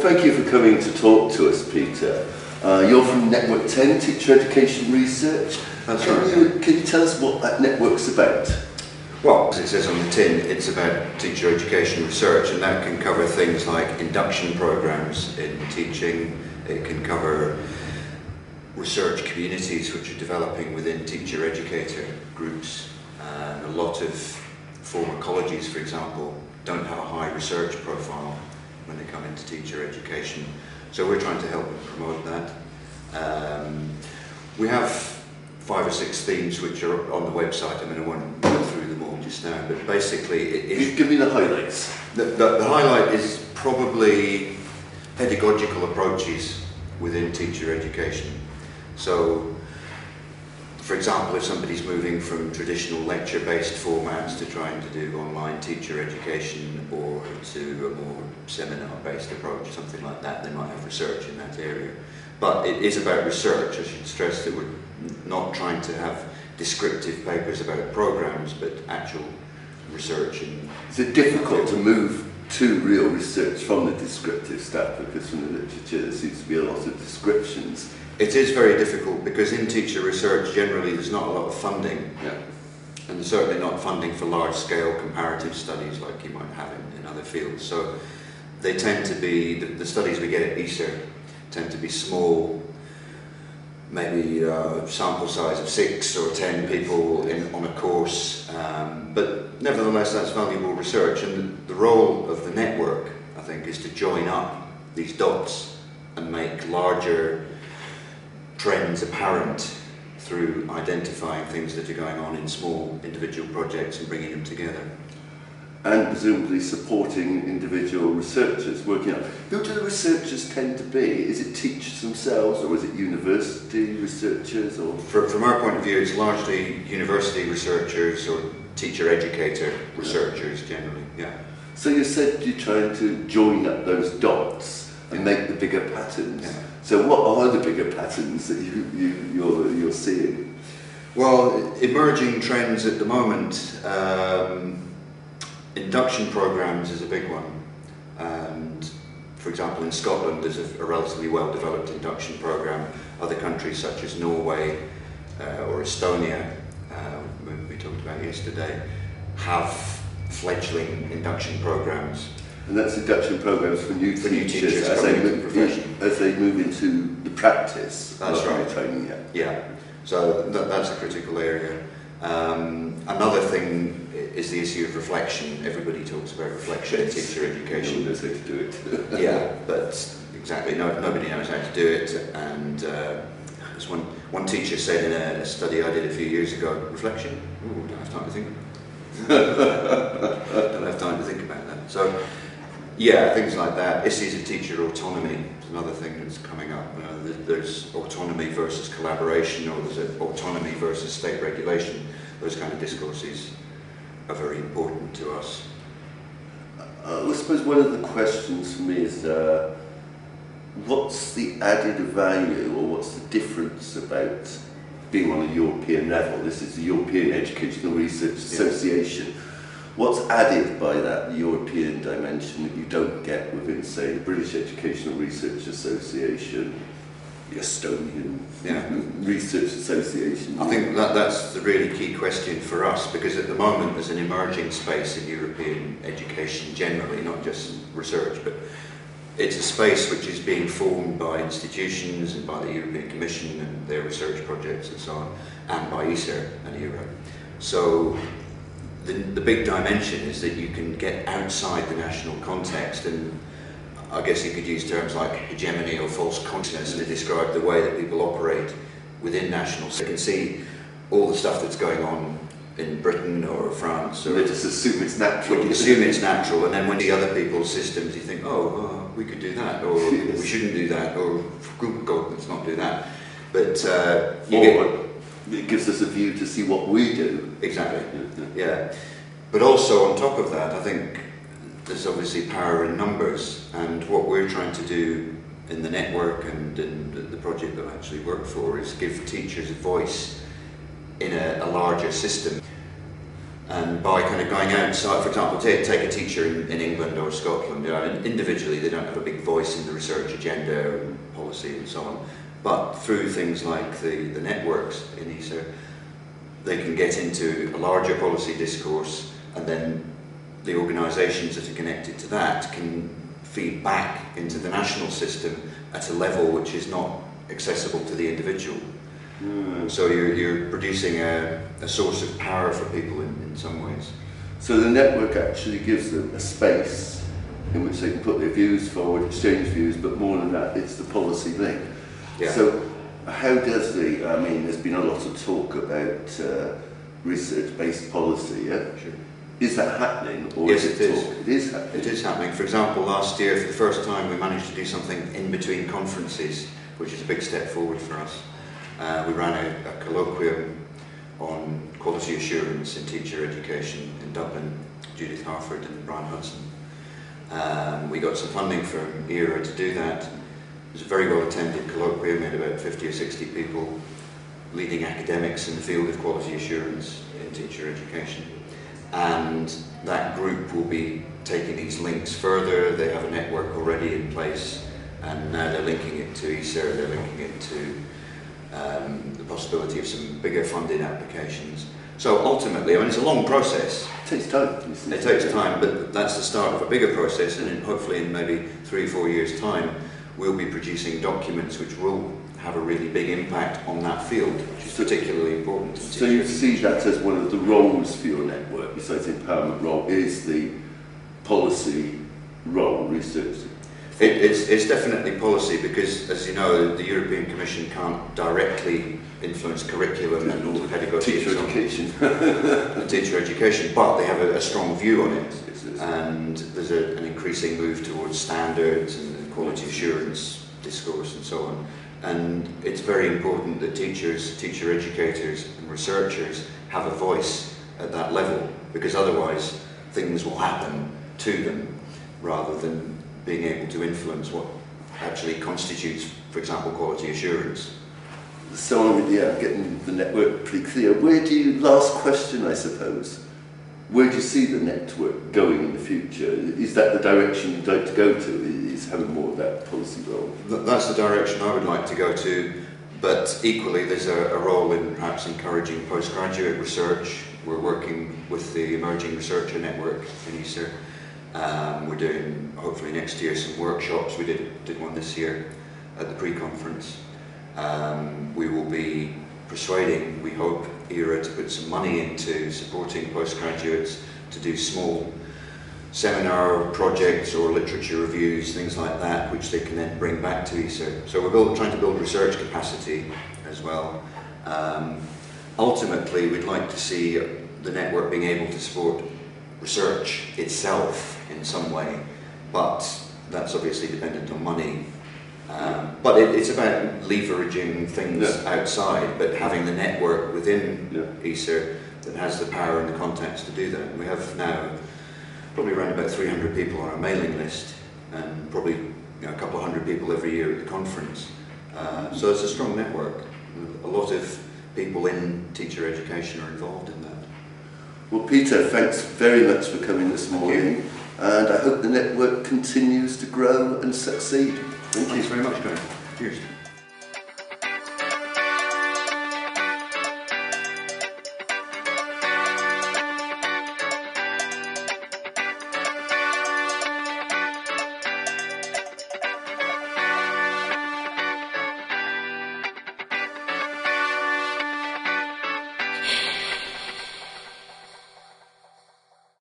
thank you for coming to talk to us, Peter. You're from Network 10, Teacher Education Research. That's right. Can you tell us what that network's about? Well, as it says on the tin, it's about teacher education research, and that can cover things like induction programs in teaching. It can cover research communities which are developing within teacher educator groups. A lot of former colleges, for example, don't have a high research profile when they come into teacher education. So we're trying to help and promote that. We have 5 or 6 themes which are on the website. I mean, I won't go through them all just now, but basically Give me the highlights. The highlight is probably pedagogical approaches within teacher education. So, for example, if somebody's moving from traditional lecture-based formats to trying to do online teacher education, or to a more seminar-based approach, something like that, they might have research in that area. But it is about research. I should stress that we're not trying to have descriptive papers about programs, but actual research. Is it difficult to move to real research from the descriptive stuff? Because from the literature there seems to be a lot of descriptions. It is very difficult because in teacher research generally there's not a lot of funding. Yeah. And there's certainly not funding for large-scale comparative studies like you might have in other fields. So they tend to be, the studies we get at ECER tend to be small, maybe sample size of 6 or 10 people on a course, but nevertheless that's valuable research, and the role of the network, I think, is to join up these dots and make larger trends apparent through identifying things that are going on in small individual projects and bringing them together. And presumably supporting individual researchers working out. Who do the researchers tend to be? Is it teachers themselves, or is it university researchers? Or From our point of view, it's largely university researchers or teacher educator researchers generally, yeah. So you said you're trying to join up those dots and make the bigger patterns. Yeah. So what are the bigger patterns that you're seeing? Well, emerging trends at the moment, induction programs is a big one, and for example in Scotland there's a relatively well developed induction program. Other countries such as Norway or Estonia, we talked about yesterday, have fledgling induction programs. And that's induction programs for new teachers as they move into the practice. That's right. Training, yeah. So that's a critical area. Another thing is the issue of reflection. Everybody talks about reflection in teacher education. No one knows how to do it. Yeah, but exactly, nobody knows how to do it. And as one teacher said in a study I did a few years ago, reflection? Ooh, don't have time to think. Don't have time to think about that. So, yeah, things like that. Issues of teacher autonomy is another thing that's coming up. There's autonomy versus collaboration, or there's autonomy versus state regulation. Those kind of discourses are very important to us. I suppose one of the questions for me is what's the added value, or what's the difference about being on a European level? This is the European Educational Research Association. What's added by that European dimension that you don't get within, say, the British Educational Research Association, the Estonian Research Association? I think that's the really key question for us, because at the moment there's an emerging space in European education generally, not just research, but it's a space which is being formed by institutions and by the European Commission and their research projects and so on, and by ECER and Europe. So the big dimension is that you can get outside the national context, and I guess you could use terms like hegemony or false consciousness to describe the way that people operate within national. So you can see all the stuff that's going on in Britain or France. Or they just assume it's natural. You assume it's natural, and then when you see other people's systems, you think, oh, we could do that, or we shouldn't do that, or good God, let's not do that. But it gives us a view to see what we do. Exactly, yeah. But also on top of that, I think there's obviously power in numbers, and what we're trying to do in the network and in the project that I actually work for is give teachers a voice in a larger system. And by kind of going outside, for example, take a teacher in England or Scotland, individually they don't have a big voice in the research agenda and policy and so on, but through things like the networks in ECER, they can get into a larger policy discourse, and then the organisations that are connected to that can feed back into the national system at a level which is not accessible to the individual. So you're producing a source of power for people in some ways. So the network actually gives them a space in which they can put their views forward, exchange views, but more than that, it's the policy link. Yeah. So how does I mean, there's been a lot of talk about research-based policy, yeah? Sure. Is that happening? Or Yes, it is. It is happening. It is happening. For example, last year, for the first time, we managed to do something in between conferences, which is a big step forward for us. We ran a colloquium on quality assurance in teacher education in Dublin, Judith Harford and Brian Hudson. We got some funding from ECER to do that. It was a very well attended colloquium, we had about 50 or 60 people, leading academics in the field of quality assurance in teacher education. And that group will be taking these links further. They have a network already in place, and now they're linking it to ECER, they're linking it to the possibility of some bigger funding applications. So ultimately, I mean, it's a long process. It takes time. It takes time, but that's the start of a bigger process, and hopefully in maybe 3 or 4 years' time, we'll be producing documents which will have a really big impact on that field, which is particularly important. So you see that as one of the roles for your network, besides the empowerment role, is the policy role, research? It's definitely policy, because, as you know, the European Commission can't directly influence curriculum and pedagogy Teacher education. and teacher education, but they have a strong view on it. And there's an increasing move towards standards and quality assurance discourse and so on. And it's very important that teachers, teacher educators and researchers have a voice at that level, because otherwise things will happen to them rather than being able to influence what actually constitutes, for example, quality assurance. So I'm getting the network pretty clear. Last question I suppose, where do you see the network going in the future? Is that the direction you'd like to go to, is having more of that policy role? That's the direction I would like to go to, but equally there's a role in perhaps encouraging postgraduate research. We're working with the Emerging Researcher Network in ECER. We're doing, hopefully next year, some workshops. We did one this year at the pre-conference. We will be persuading, we hope, ERA to put some money into supporting postgraduates to do small seminar projects or literature reviews, things like that, which they can then bring back to ECER. So we're trying to build research capacity as well. Ultimately, we'd like to see the network being able to support research itself in some way, but that's obviously dependent on money. But it's about leveraging things outside, but having the network within ECER that has the power and the contacts to do that. And we have now probably around about 300 people on our mailing list, and probably a couple of hundred people every year at the conference. So it's a strong network. A lot of people in teacher education are involved in that. Well, Peter, thanks very much for coming this morning, and I hope the network continues to grow and succeed. Thanks very much, Graham. Cheers.